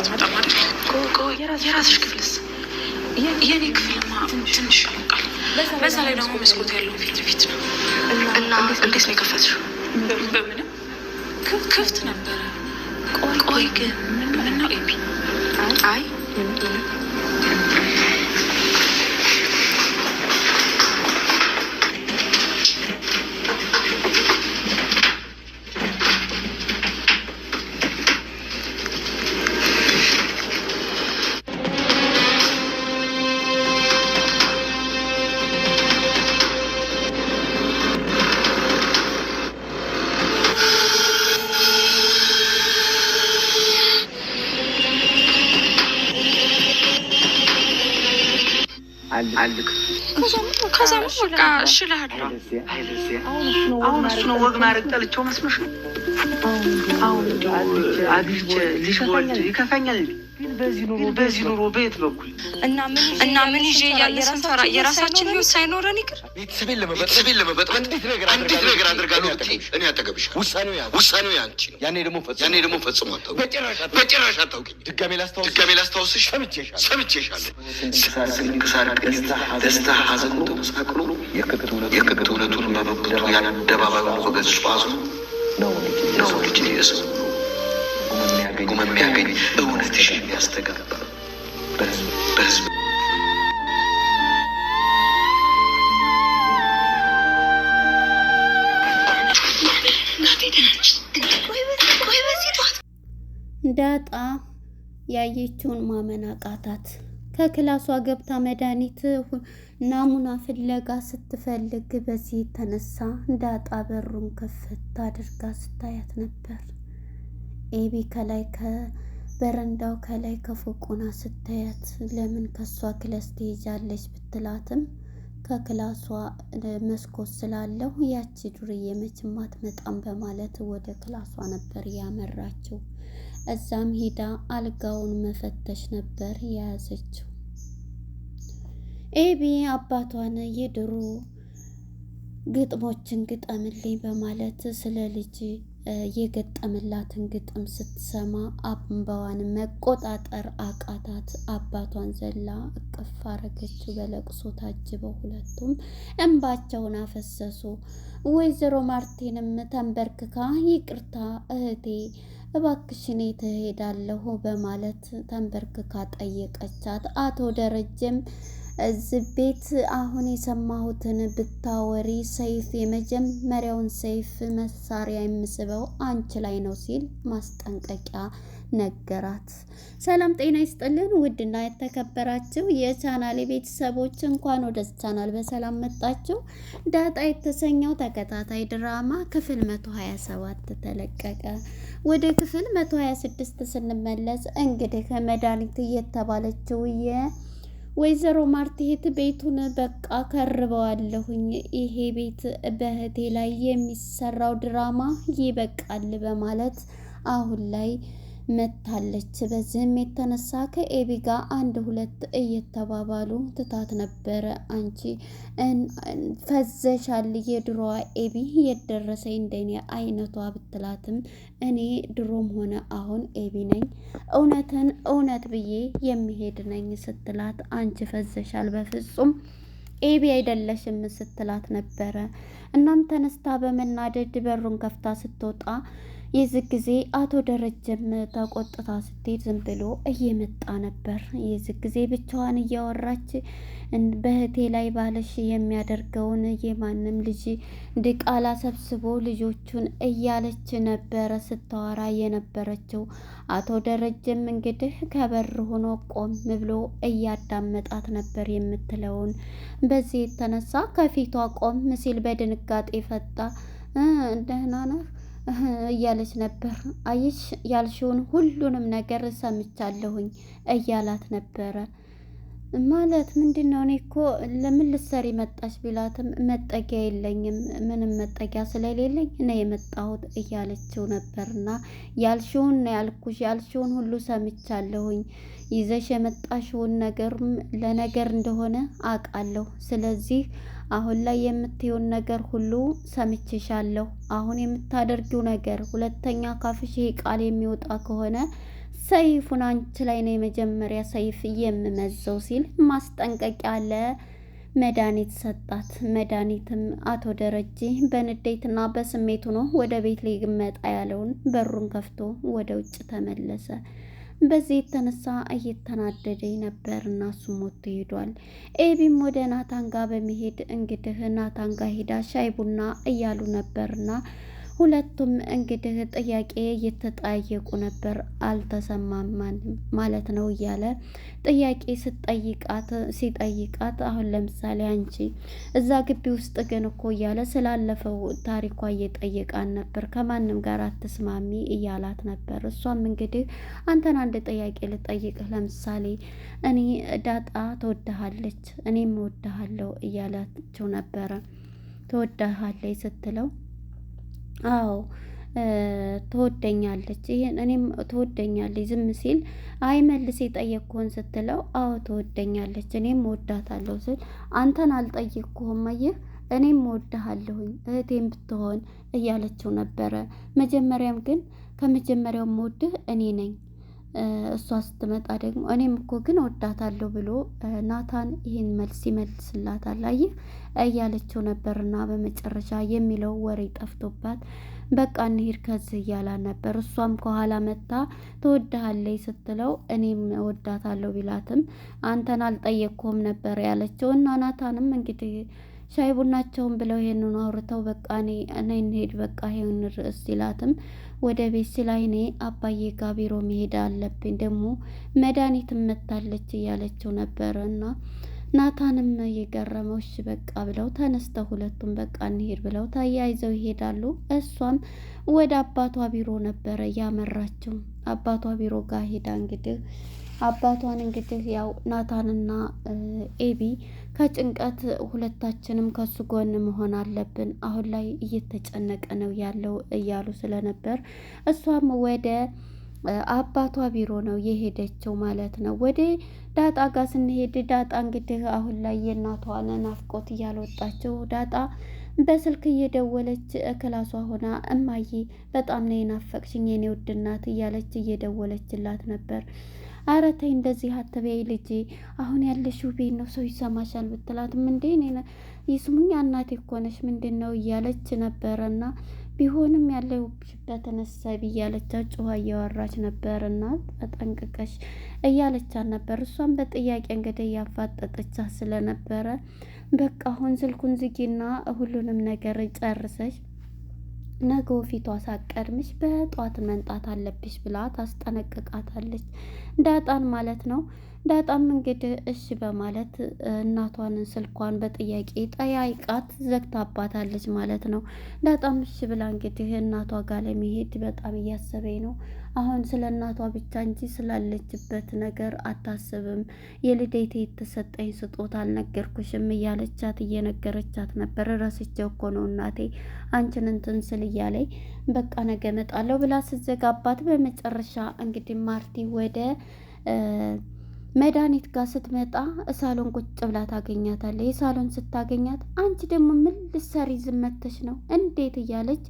አትመጣም አይደል? የራስሽ ክፍልስ? የኔ ክፍልማ ትንሽ ይሞቃል። በዛ ላይ ደግሞ መስኮት ያለው ፊት ለፊት ነው። እና እንዴት ነው የከፈትሽው? በምንም ክፍት ነበረ። ቆይ ግን ምን ነው ኤቢ? አይ ከዛም በቃ እሽልሃለሁ። አሁን እሱ ነው ወግ ማድረግ ጠልቼው መስሎሽ ነው? አሁን አግኝቼ ልጅ ወልድ ይከፋኛል። በዚህ ኑሮ በየት በኩል እና ምን ይዤ እያለ ስንፈራ የራሳችን ህይወት ሳይኖረን ይቅር። ቤተሰቤን ለመበጥበጥ አንዲት ነገር አድርጋለሁ ብትይ እኔ አጠገብሻለሁ። ውሳኔው ያንቺ ነው። ያኔ ደግሞ ፈጽሞ አታውቂም። በጭራሽ አታውቂም። ድጋሜ ላስታውስሽ ሰምቼሻለሁ። ደስታ ሐዘኑ ተመሳቅሎ የክብት እውነቱን በመብቱ ያደባባዩ በገጹ አዝኖ ነው ልጅ የሰው ጉም የሚያገኝ እውነትሽ የሚያስተጋባ በህዝብ ዳጣ ያየችውን ማመን አቃታት። ከክላሷ ገብታ መድኃኒት ናሙና ፍለጋ ስትፈልግ በዚህ የተነሳ ዳጣ በሩን ከፍት አድርጋ ስታያት ነበር። ኤቢ ከላይ ከበረንዳው ከላይ ከፎቁና ስታያት ለምን ከሷ ክላስ ትሄጃለች ብትላትም ከክላሷ መስኮት ስላለው ያቺ ዱርዬ መቼም አትመጣም በማለት ወደ ክላሷ ነበር ያመራችው። እዛም ሄዳ አልጋውን መፈተሽ ነበር የያዘችው። ኤቢ አባቷን የድሮ ግጥሞችን ግጠምልኝ በማለት ስለ ልጅ የገጠምላትን ግጥም ስትሰማ አምባዋን መቆጣጠር አቃታት። አባቷን ዘላ እቅፍ አረገችው። በለቅሶ ታጅበው ሁለቱም እንባቸውን አፈሰሱ። ወይዘሮ ማርቲንም ተንበርክካ ይቅርታ እህቴ እባክሽኔ ትሄዳለሁ በማለት ተንበርክካ ጠየቀቻት። አቶ ደረጀም እዚህ ቤት አሁን የሰማሁትን ብታወሪ ሰይፍ የመጀመሪያውን ሰይፍ መሳሪያ የምስበው አንቺ ላይ ነው ሲል ማስጠንቀቂያ ነገራት። ሰላም ጤና ይስጥልን ውድና የተከበራችሁ የቻናሌ ቤተሰቦች እንኳን ወደ ቻናል በሰላም መጣችሁ። ዳጣ የተሰኘው ተከታታይ ድራማ ክፍል 127 ተለቀቀ። ወደ ክፍል 126 ስንመለስ እንግዲህ ከመድኃኒት እየተባለችው ወይዘሮ ማርቲሄት ቤቱን በቃ ከርበዋለሁኝ፣ ይሄ ቤት በእህቴ ላይ የሚሰራው ድራማ ይበቃል በማለት አሁን ላይ መታለች። በዚህም የተነሳ ከኤቢ ጋር አንድ ሁለት እየተባባሉ ትታት ነበረ። አንቺ ፈዘሻል፣ የድሮዋ ኤቢ የደረሰኝ እንደኔ አይነቷ ብትላትም እኔ ድሮም ሆነ አሁን ኤቢ ነኝ፣ እውነትን እውነት ብዬ የሚሄድ ነኝ ስትላት አንቺ ፈዘሻል፣ በፍጹም ኤቢ አይደለሽም ስትላት ነበረ። እናም ተነስታ በመናደድ በሩን ከፍታ ስትወጣ የዚህ ጊዜ አቶ ደረጀም ተቆጥታ ስትሄድ ዝም ብሎ እየመጣ ነበር። የዚህ ጊዜ ብቻዋን እያወራች በእህቴ ላይ ባለሽ የሚያደርገውን የማንም ልጅ ድቃላ ሰብስቦ ልጆቹን እያለች ነበረ ስታወራ የነበረችው። አቶ ደረጀም እንግዲህ ከበር ሆኖ ቆም ብሎ እያዳመጣት ነበር የምትለውን። በዚህ የተነሳ ከፊቷ ቆም ሲል በድንጋጤ ፈጣ ደህና ነህ እያለች ነበር። አይሽ ያልሽውን ሁሉንም ነገር ሰምቻለሁኝ እያላት ነበረ። ማለት ምንድነው? እኔ እኮ ለምን ልትሰሪ መጣሽ ቢላትም መጠጊያ የለኝም፣ ምንም መጠጊያ ስለሌለኝ ነው የመጣሁት እያለችው ነበርና ያልሽውን ነው ያልኩሽ፣ ያልሽውን ሁሉ ሰምቻለሁኝ፣ ይዘሽ የመጣሽውን ነገርም ለነገር እንደሆነ አውቃለሁ። ስለዚህ አሁን ላይ የምትይውን ነገር ሁሉ ሰምቼሻለሁ። አሁን የምታደርጊው ነገር ሁለተኛ ካፍሽ ይሄ ቃል የሚወጣ ከሆነ ሰይፉን አንቺ ላይ ነው የመጀመሪያ ሰይፍ የምመዘው ሲል ማስጠንቀቂያ አለ። መድኃኒት ሰጣት። መድኃኒትም አቶ ደረጀ በንዴትና በስሜት ሆኖ ወደ ቤት ሊመጣ ያለውን በሩን ከፍቶ ወደ ውጭ ተመለሰ። በዚህ የተነሳ እየተናደደ ነበር እና እሱም ሞቶ ሄዷል። ኤቢም ወደ ናታን ጋር በመሄድ እንግዲህ ናታን ጋር ሄዳ ሻይ ቡና እያሉ ነበርና ሁለቱም እንግዲህ ጥያቄ እየተጠያየቁ ነበር። አልተሰማማንም ማለት ነው እያለ ጥያቄ ሲጠይቃት አሁን ለምሳሌ አንቺ እዛ ግቢ ውስጥ ግን እኮ እያለ ስላለፈው ታሪኳ እየጠየቃን ነበር። ከማንም ጋር አትስማሚ እያላት ነበር። እሷም እንግዲህ አንተን አንድ ጥያቄ ልጠይቅህ፣ ለምሳሌ እኔ ዳጣ ትወድሃለች፣ እኔም እወድሃለሁ እያላቸው ነበረ። ትወድሃለች ስትለው አዎ ትወደኛለች፣ ይሄን እኔም ትወደኛለች። ዝም ሲል አይ መልስ የጠየቅኩህን ስትለው አዎ ትወደኛለች እኔም እወዳታለሁ ስል አንተን አልጠየቅኩህም፣ አየህ እኔም እወድሃለሁኝ እህቴም ብትሆን እያለችው ነበረ። መጀመሪያም ግን ከመጀመሪያው የምወድህ እኔ ነኝ፣ እሷ ስትመጣ ደግሞ እኔም እኮ ግን እወዳታለሁ ብሎ ናታን ይህን መልስ ይመልስላታል። አየህ እያለችው ነበርና በመጨረሻ የሚለው ወሬ ጠፍቶባት በቃ እንሂድ ከዚህ እያላት ነበር። እሷም ከኋላ መታ ትወድሃለች ስትለው እኔም እወዳታለሁ ቢላትም አንተን አልጠየቅኩም ነበር ያለችው እና ናታንም እንግዲህ ሻይ ቡናቸውን ብለው ይሄንን አውርተው በቃ እኔ እንሂድ በቃ ይሄን ርዕስ ሲላትም ወደ ቤት ሲላይ እኔ አባዬ ጋ ቢሮ መሄድ አለብኝ ደግሞ መድኃኒት መታለች እያለችው ነበረ እና ናታንም እየገረመው እሺ በቃ ብለው ተነስተው ሁለቱም በቃ እንሄድ ብለው ተያይዘው ይሄዳሉ። እሷም ወደ አባቷ ቢሮ ነበረ ያመራችው። አባቷ ቢሮ ጋር ሄዳ እንግዲህ አባቷን እንግዲህ ያው ናታንና ኤቢ ከጭንቀት ሁለታችንም ከሱ ጎን መሆን አለብን፣ አሁን ላይ እየተጨነቀ ነው ያለው እያሉ ስለነበር እሷም ወደ አባቷ ቢሮ ነው የሄደችው ማለት ነው። ወደ ዳጣ ጋር ስንሄድ ዳጣ እንግዲህ አሁን ላይ የእናቷን ናፍቆት እያልወጣችው ዳጣ በስልክ እየደወለች ክላሷ ሆና እማዬ በጣም ነው የናፈቅሽኝ የኔ ውድ እናት እያለች እየደወለችላት ነበር። ኧረ ተይ እንደዚህ አትበይ ልጄ፣ አሁን ያለሽው ቤት ነው ሰው ይሰማሻል ብትላትም እንዴ ይስሙኝ እናቴ እኮ ነሽ ምንድን ነው እያለች ነበረና ቢሆንም ያለሁበትን እሰቢ እያለቻት ጩኸ እያወራች ነበር እና ተጠንቅቀሽ እያለቻት ነበር። እሷም በጥያቄ እንግዲህ እያፋጠጠቻት ስለነበረ በቃ አሁን ስልኩን ዝጊና ሁሉንም ነገር ጨርሰሽ ነገ ፊቷ ሳቀድምሽ በጧት መንጣት አለብሽ ብላ ታስጠነቅቃታለች። ዳጣን ማለት ነው። ዳጣም እንግዲህ እሺ በማለት እናቷን ስልኳን በጥያቄ ጠያይቃት ዘግታባታለች ማለት ነው። ዳጣም እሺ ብላ እንግዲህ እናቷ ጋር ለመሄድ በጣም እያሰበኝ ነው። አሁን ስለ እናቷ ብቻ እንጂ ስላለችበት ነገር አታስብም። የልደቴ የተሰጠኝ ስጦታ አልነገርኩሽም እያለቻት እየነገረቻት ነበር። ረስቼው እኮ ነው እናቴ አንቺን እንትን ስል እያለኝ በቃ ነገ እመጣለሁ ብላ ስዘጋባት፣ በመጨረሻ እንግዲህ ማርቲ ወደ መድኃኒት ጋር ስትመጣ ሳሎን ቁጭ ብላ ታገኛታለች። የሳሎን ስታገኛት አንቺ ደግሞ ምን ልትሰሪ ዝመተሽ ነው እንዴት እያለች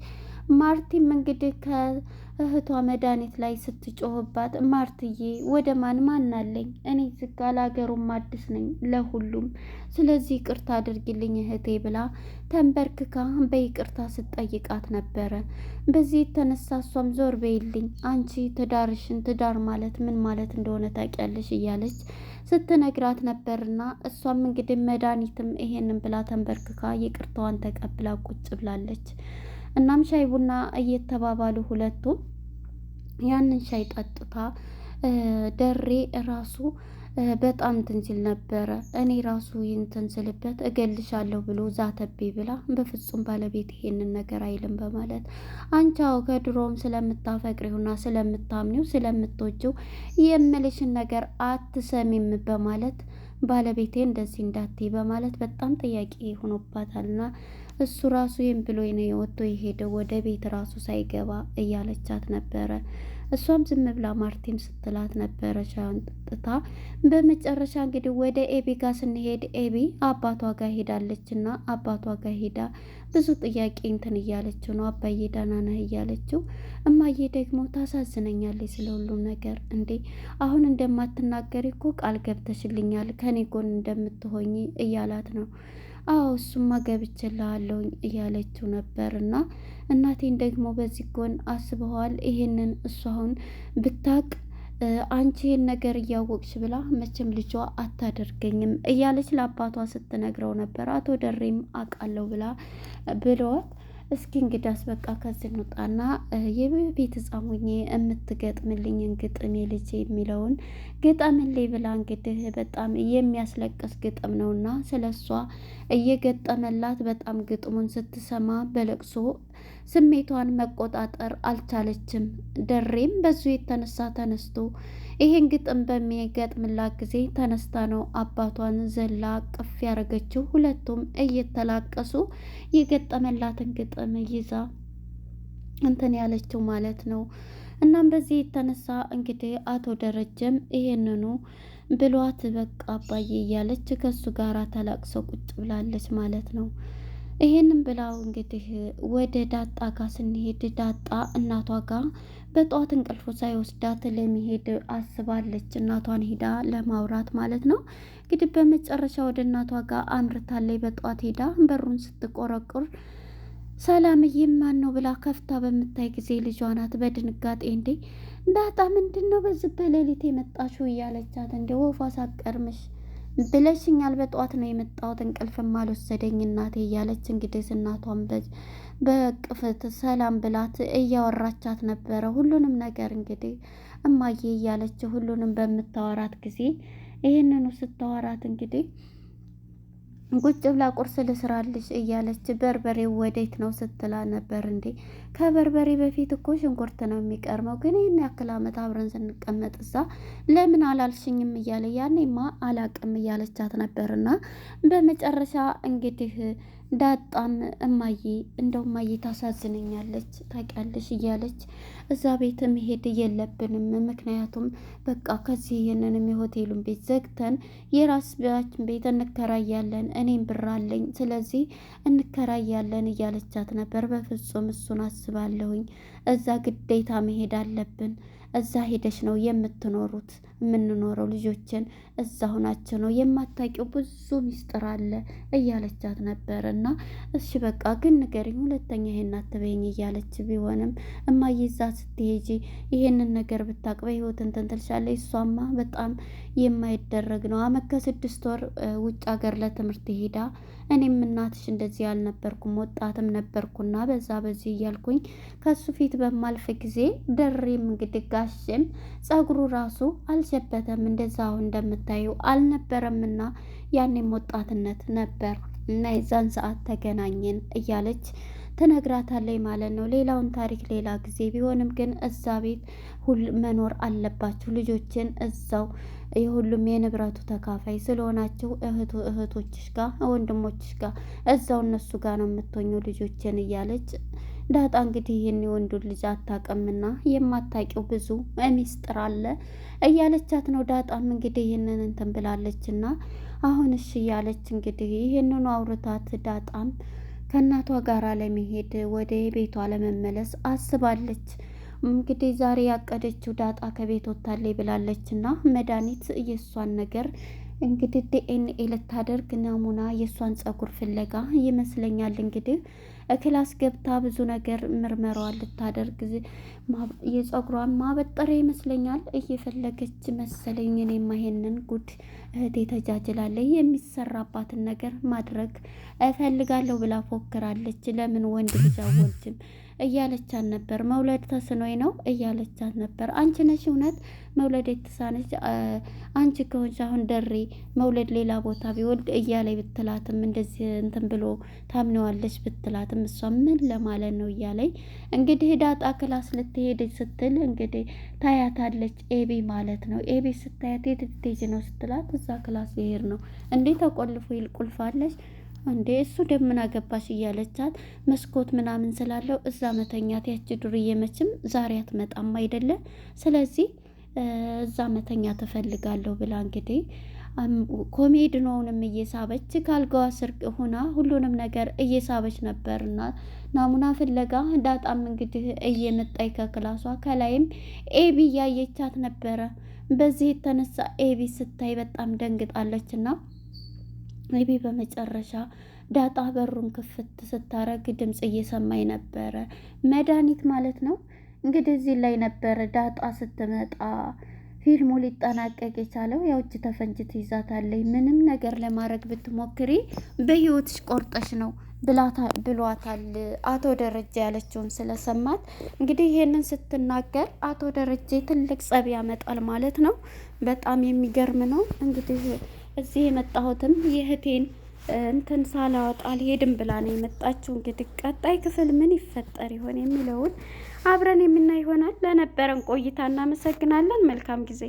ማርቲም እንግዲህ ከእህቷ መድኃኒት ላይ ስትጮህባት ማርትዬ ወደ ማን አለኝ እኔ ዝጋ ለሀገሩም አዲስ ነኝ ለሁሉም፣ ስለዚህ ይቅርታ አድርጊልኝ እህቴ ብላ ተንበርክካ በይቅርታ ስትጠይቃት ነበረ። በዚህ የተነሳ እሷም ዞር በይልኝ አንቺ ትዳር ማለት ምን ማለት እንደሆነ ታውቂያለሽ እያለች ስትነግራት ነበርና እሷም እንግዲህ መድኃኒትም ይሄንን ብላ ተንበርክካ ይቅርታዋን ተቀብላ ቁጭ ብላለች። እናም ሻይ ቡና እየተባባሉ ሁለቱም ያንን ሻይ ጠጥታ ደሬ ራሱ በጣም ትንሲል ነበረ። እኔ ራሱ ይንትን ስልበት እገልሻለሁ ብሎ ዛተቤ ብላ በፍጹም ባለቤት ይሄንን ነገር አይልም በማለት አንቻው ከድሮም ስለምታፈቅሪውና ስለምታምኒው ስለምትወጂው የምልሽን ነገር አትሰሚም በማለት ባለቤቴ እንደዚህ እንዳትይ በማለት በጣም ጥያቄ ሆኖባታልና እሱ ራሱ ይህን ብሎ ነው ወጥቶ የሄደው ወደ ቤት ራሱ ሳይገባ እያለቻት ነበረ። እሷም ዝም ብላ ማርቲም ስትላት ነበረ ሻዩን ጠጥታ። በመጨረሻ እንግዲህ ወደ ኤቢ ጋር ስንሄድ ኤቢ አባቷ ጋር ሄዳለች እና አባቷ ጋር ሄዳ ብዙ ጥያቄ እንትን እያለችው ነው። አባዬ ደህና ነህ እያለችው፣ እማዬ ደግሞ ታሳዝነኛለች ስለ ሁሉም ነገር። እንዴ አሁን እንደማትናገሪ እኮ ቃል ገብተሽልኛል ከኔ ጎን እንደምትሆኝ እያላት ነው። አዎ እሱማ ገብቼልሃለሁኝ እያለችው ነበር። እና እናቴን ደግሞ በዚህ ጎን አስበዋል። ይሄንን እሱ አሁን ብታቅ አንቺ ይህን ነገር እያወቅሽ ብላ መቼም ልጇ አታደርገኝም እያለች ለአባቷ ስትነግረው ነበር። አቶ ደሬም አውቃለሁ ብለዋት እስኪ እንግዳስ በቃ ከዚህ እንውጣና የቤት ህፃን ሆኜ የምትገጥምልኝን ግጥም ልጅ የሚለውን ግጠምልኝ ብላ እንግዲህ በጣም የሚያስለቅስ ግጥም ነውና ስለሷ እየገጠመላት በጣም ግጥሙን ስትሰማ በለቅሶ ስሜቷን መቆጣጠር አልቻለችም። ደሬም በዙ የተነሳ ተነስቶ ይሄን ግጥም በሚገጥምላት ጊዜ ተነስታ ነው አባቷን ዘላ ቅፍ ያደረገችው። ሁለቱም እየተላቀሱ የገጠመላትን ግጥም ይዛ እንትን ያለችው ማለት ነው። እናም በዚህ የተነሳ እንግዲህ አቶ ደረጀም ይሄንኑ ብሏት በቃ አባዬ እያለች ከሱ ጋር ተላቅሰው ቁጭ ብላለች ማለት ነው። ይሄንን ብላው እንግዲህ ወደ ዳጣ ጋር ስንሄድ ዳጣ እናቷ ጋር በጠዋት እንቅልፉ ሳይወስዳት ለመሄድ አስባለች። እናቷን ሄዳ ለማውራት ማለት ነው። እንግዲህ በመጨረሻ ወደ እናቷ ጋር አምርታለች። በጠዋት ሄዳ በሩን ስትቆረቁር ሰላምዬ ማን ነው ብላ ከፍታ በምታይ ጊዜ ልጇ ናት። በድንጋጤ እንዴ ዳጣ ምንድን ነው በዚህ በሌሊት የመጣሽው እያለቻት፣ እንደ ወፏ ሳቀርምሽ ብለሽኛል፣ በጠዋት ነው የመጣሁት እንቅልፍም አልወሰደኝ እናቴ እያለች እንግዲህ እናቷን በቅፍት ሰላም ብላት እያወራቻት ነበረ። ሁሉንም ነገር እንግዲህ እማዬ እያለች ሁሉንም በምታወራት ጊዜ ይህንኑ ስታወራት እንግዲህ ቁጭ ብላ ቁርስ ልስራልሽ እያለች በርበሬው ወዴት ነው ስትላ ነበር። እንዴ ከበርበሬ በፊት እኮ ሽንኩርት ነው የሚቀርመው፣ ግን ይህን ያክል ዓመት አብረን ስንቀመጥ እዛ ለምን አላልሽኝም እያለ ያኔማ አላቅም እያለቻት ነበርና በመጨረሻ እንግዲህ ዳጣም እማዬ እንደው እማዬ ታሳዝነኛለች ታውቂያለሽ እያለች እዛ ቤት መሄድ የለብንም ምክንያቱም በቃ ከዚህ ይህንንም የሆቴሉን ቤት ዘግተን የራሳችን ቤት እንከራያለን፣ እኔም ብር አለኝ ስለዚህ እንከራያለን እያለቻት ነበር። በፍጹም እሱን አስባለሁኝ እዛ ግዴታ መሄድ አለብን፣ እዛ ሄደሽ ነው የምንኖረው ልጆችን እዛ ሁናቸው ነው የማታውቂው ብዙ ሚስጥር አለ እያለቻት ነበር። እና እሺ በቃ ግን ንገሪኝ ሁለተኛ ይሄን አትበይኝ እያለች ቢሆንም እማዬ እዛ ስትሄጂ ይሄንን ነገር ብታቅበ ህይወት እንትን ትልሻለች። እሷማ በጣም የማይደረግ ነው። አመት ከ6 ወር ውጭ ሀገር ለትምህርት ሄዳ እኔም እናትሽ እንደዚህ ያልነበርኩም ወጣትም ነበርኩና በዚህ እያልኩኝ ከሱ ፊት በማልፍ ጊዜ ደሬም እንግዲህ ጋሽም ጸጉሩ ራሱ አልሸበተም እንደዛ አሁን እንደምታዩ አልነበረምና ያኔም ወጣትነት ነበር እና የዛን ሰዓት ተገናኘን እያለች ትነግራታለች ማለት ነው። ሌላውን ታሪክ ሌላ ጊዜ ቢሆንም ግን እዛ ቤት መኖር አለባችሁ ልጆችን እዛው የሁሉም የንብረቱ ተካፋይ ስለሆናችሁ እህቶችሽ ጋር ወንድሞችሽ ጋር እዛው እነሱ ጋር ነው የምትሆኘው ልጆችን እያለች ዳጣ እንግዲህ ይህን የወንዱን ልጅ አታውቅምና የማታውቂው ብዙ ሚስጥር አለ እያለቻት ነው። ዳጣም እንግዲህ ይህንን እንትን ብላለችና አሁን እሺ እያለች እንግዲህ ይህንኑ አውርታት ዳጣም ከእናቷ ጋር ለመሄድ ወደ ቤቷ ለመመለስ አስባለች። እንግዲህ ዛሬ ያቀደችው ዳጣ ከቤት ወጥታለች ብላለች እና መድኃኒት የእሷን ነገር እንግዲህ ዲኤንኤ ልታደርግ ናሙና የእሷን ጸጉር ፍለጋ ይመስለኛል እንግዲህ ክላስ ገብታ ብዙ ነገር ምርመራዋን ልታደርግ የጸጉሯን ማበጠሪያ ይመስለኛል እየፈለገች መሰለኝ። እኔማ ይሄንን ጉድ እህቴ ተጃጅላለች የሚሰራባትን ነገር ማድረግ እፈልጋለሁ ብላ ፎክራለች። ለምን ወንድ ልጅ አወልጅም እያለቻት ነበር። መውለድ ተስኖኝ ነው እያለቻት ነበር። አንቺ ነሽ እውነት መውለድ የተሳነች አንቺ ከሆንሽ አሁን ደሬ መውለድ ሌላ ቦታ ቢወልድ እያለኝ ብትላትም እንደዚህ እንትን ብሎ ታምነዋለች ብትላትም እሷ ምን ለማለት ነው እያለኝ እንግዲህ ዳጣ ክላስ ልትሄድ ስትል እንግዲህ ታያታለች። ኤቢ ማለት ነው። ኤቢ ስታያት የት ልትሄጂ ነው ስትላት እዛ ክላስ ይሄድ ነው እንዴ ተቆልፎ ይልቁልፋለች እንዴ እሱ ደምን አገባሽ እያለቻት መስኮት ምናምን ስላለው እዛ መተኛት ያቺ ዱርዬ መችም ዛሬ አትመጣም አይደለ? ስለዚህ እዛ መተኛ ትፈልጋለሁ ብላ እንግዲህ ኮሜድኖውንም እየሳበች ካልጋዋ ስር ሆና ሁሉንም ነገር እየሳበች ነበርና ናሙና ፍለጋ ዳጣም እንግዲህ እየመጣይ ከክላሷ ከላይም ኤቢ እያየቻት ነበረ። በዚህ የተነሳ ኤቢ ስታይ በጣም ደንግጣለችና ኤቢ በመጨረሻ ዳጣ በሩን ክፍት ስታረግ ድምፅ እየሰማኝ ነበረ። መድኃኒት ማለት ነው እንግዲህ እዚህ ላይ ነበረ ዳጣ ስትመጣ ፊልሙ ሊጠናቀቅ የቻለው። ያው እጅ ተፈንጅ ትይዛታለች። ምንም ነገር ለማድረግ ብትሞክሪ በህይወትሽ ቆርጠሽ ነው ብሏታል አቶ ደረጀ ያለችውን ስለሰማት እንግዲህ ይሄንን ስትናገር አቶ ደረጀ ትልቅ ጸብ ያመጣል ማለት ነው። በጣም የሚገርም ነው። እንግዲህ እዚህ የመጣሁትም የእህቴን እንትን ሳላወጣ አልሄድም ብላ ነው የመጣችው። እንግዲህ ቀጣይ ክፍል ምን ይፈጠር ይሆን የሚለውን አብረን የምናይ ይሆናል። ለነበረን ቆይታ እናመሰግናለን። መልካም ጊዜ